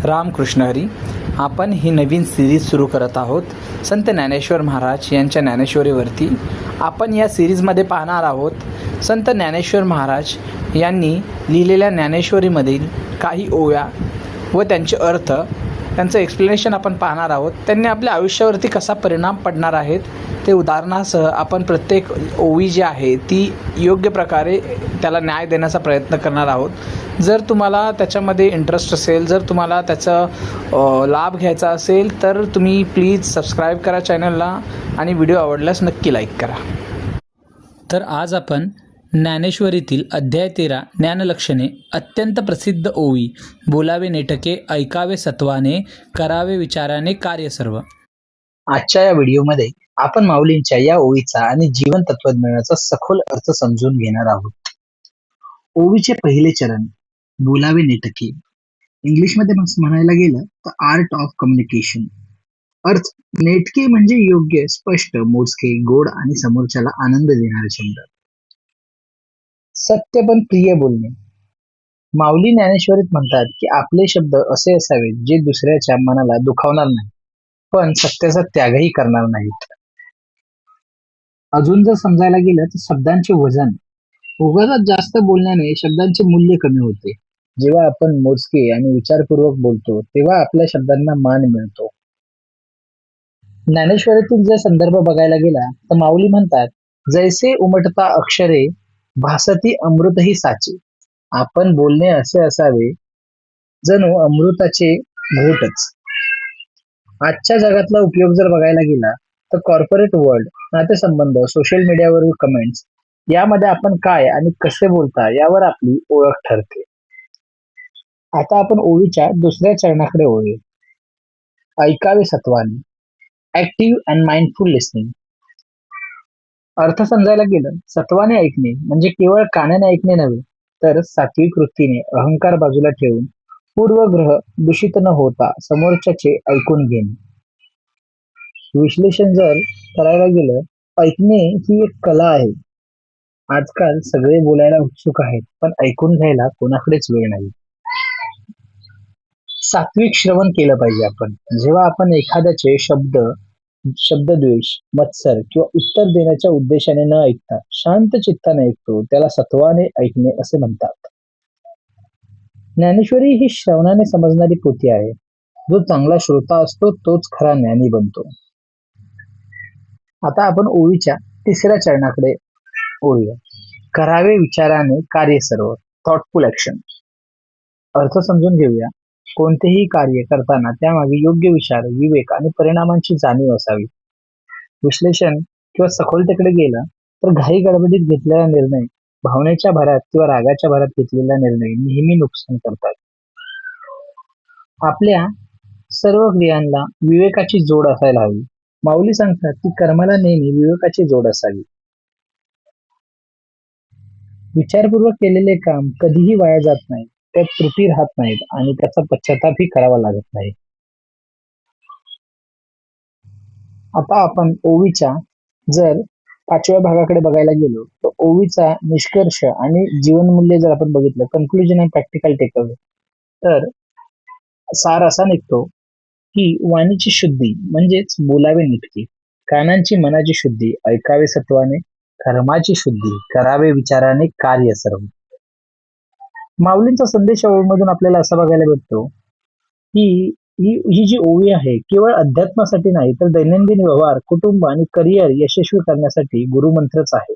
रामकृष्ण हरी. आपण ही नवीन सिरीज सुरू करत आहोत संत ज्ञानेश्वर महाराज यांच्या ज्ञानेश्वरीवरती. आपण या सिरीजमध्ये पाहणार आहोत संत ज्ञानेश्वर महाराज यांनी लिहिलेल्या ज्ञानेश्वरीमधील काही ओव्या व त्यांचे अर्थ, त्यांचं एक्सप्लेनेशन आपण पाहणार आहोत. त्यांनी आपल्या आयुष्यावरती कसा परिणाम पडणार आहेत ते उदाहरणासह आपण प्रत्येक ओवी जी आहे ती योग्य प्रकारे त्याला न्याय देण्याचा प्रयत्न करणार आहोत. जर तुम्हाला त्याच्यामध्ये इंटरेस्ट असेल, जर तुम्हाला त्याचा लाभ घ्यायचा असेल तर तुम्ही प्लीज सबस्क्राईब करा चॅनलला आणि व्हिडिओ आवडल्यास नक्की लाईक करा. तर आज आपण ज्ञानेश्वरीतील अध्याय 13 ज्ञानलक्षणे, अत्यंत प्रसिद्ध ओवी. बोलावे नेटके, ऐकावे सत्वाने, करावे विचाराने कार्य सर्व. आजच्या या व्हिडिओमध्ये आपण माऊलींच्या या ओवीचा आणि जीवन तत्वज्ञानाचा सखोल अर्थ समजून घेणार आहोत. ओवीचे पहिले चरण, बोलावे नेटके. इंग्लिशमध्ये म्हणायला गेलं तर आर्ट ऑफ कम्युनिकेशन. अर्थ, नेटके म्हणजे योग्य, स्पष्ट, मोजके, गोड आणि समोरच्याला आनंद देणारे शब्द. सत्य पण प्रिय बोलणे. माऊली ज्ञानेश्वरीत म्हणतात की आपले शब्द असे असावेत जे दुसऱ्याच्या मनाला दुखावणार नाही, पण सत्याचा त्यागही करणार नाहीत. अजून जर समजायला गेलं तर शब्दांचे वजन. उगाच जास्त बोलण्याने शब्दांचे मूल्य कमी होते. जेव्हा आपण मोजके आणि विचारपूर्वक बोलतो तेव्हा आपल्या शब्दांना मान मिळतो. ज्ञानेश्वरीतील जर संदर्भ बघायला गेला तर माऊली म्हणतात, जैसे उमटता अक्षरे भासती अमृतही साचे. आपण बोलणे असे असावे जणू अमृताचे घोटच. आजच्या जगातला उपयोग जर बघायला गेला तर कॉर्पोरेट वर्ल्ड, नातेसंबंध, सोशल मीडियावरील कमेंट्स यामध्ये आपण काय आणि कसे बोलता यावर आपली ओळख ठरते. आता आपण ओवीच्या दुसऱ्या चरणाकडे वळूया. ऐकावे सत्वाने, ऍक्टिव्ह अँड माइंडफुल लिसनिंग. अर्थ समजायला गेलं, सत्वाने ऐकणे म्हणजे केवळ कानाने ऐकणे नव्हे, तर सात्विक वृत्तीने अहंकार बाजूला ठेवून पूर्वग्रह दूषित न होता समोरच्याचे ऐकून घेणे. विश्लेषण जर करायला गेलं, ऐकणे ही एक कला आहे. आजकाल सगळे बोलायला उत्सुक आहेत, पण ऐकून घ्यायला कोणाकडेच वेळ नाही. सात्विक श्रवण केलं पाहिजे आपण. जेव्हा आपण एखाद्याचे शब्दद्वेष, मत्सर किंवा उत्तर देण्याच्या उद्देशाने न ऐकता शांत चित्ताने ऐकतो त्याला सत्वाने ऐकणे असे म्हणतात. ज्ञानेश्वरी ही श्रवणाने समजणारी पोथी आहे. जो चांगला श्रोता असतो तोच खरा ज्ञानी बनतो. आता आपण ओवीच्या तिसऱ्या चरणाकडे वळूया. करावे विचाराने कार्य सर्व, थॉटफुल ऍक्शन. अर्थ समजून घेऊया. कोणतेही कार्य करताना त्यामागे योग्य विचार, विवेक आणि परिणामांची जाणीव असावी. विश्लेषण किंवा सखोलतेकडे गेला तर घाई गडबडीत घेतलेला निर्णय, भावनेच्या भरात किंवा रागाच्या भरात घेतलेला निर्णय नेहमी नुकसान करतात. आपल्या सर्व क्रियांना विवेकाची जोड असायला हवी. माऊली सांगतात की कर्माला नेहमी विवेकाची जोड असावी. विचारपूर्वक केलेले काम कधीही वाया जात नाही, त्यात त्रुटी राहत नाहीत आणि त्याचा पश्चातापही करावा लागत नाही. आता आपण ओवीच्या जर 5व्या भागाकडे बघायला गेलो तर ओवीचा निष्कर्ष आणि जीवनमूल्य जर आपण बघितलं, कन्क्लुजन अँड प्रॅक्टिकल टेकअवे, तर सार असा निघतो की वाणीची शुद्धी म्हणजेच बोलावे नेटके, कानांची मनाची शुद्धी, ऐकावे सत्वाने, कर्माची शुद्धी, करावे विचाराने कार्य सर्व. माऊलींचा संदेश ओवीमधून आपल्याला असा बघायला भेटतो की ही जी ओवी आहे केवळ अध्यात्मासाठी नाही तर दैनंदिन व्यवहार, कुटुंब आणि करिअर यशस्वी करण्यासाठी गुरुमंत्रच आहे.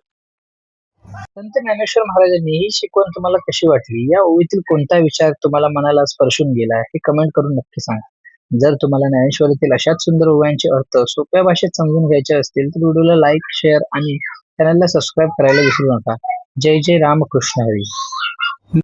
संत ज्ञानेश्वर महाराजांनी ही शिकवण तुम्हाला कशी वाटली? या ओवीतील कोणता विचार तुम्हाला मनाला स्पर्शून गेला हे कमेंट करून नक्की सांगा. जर तुम्हाला ज्ञानेश्वरीतील अशाच सुंदर ओव्यांचे अर्थ सोप्या भाषेत समजून घ्यायचे असतील तर व्हिडिओला लाईक, शेअर आणि चॅनलला सबस्क्राईब करायला विसरू नका. जय जय रामकृष्ण हरी.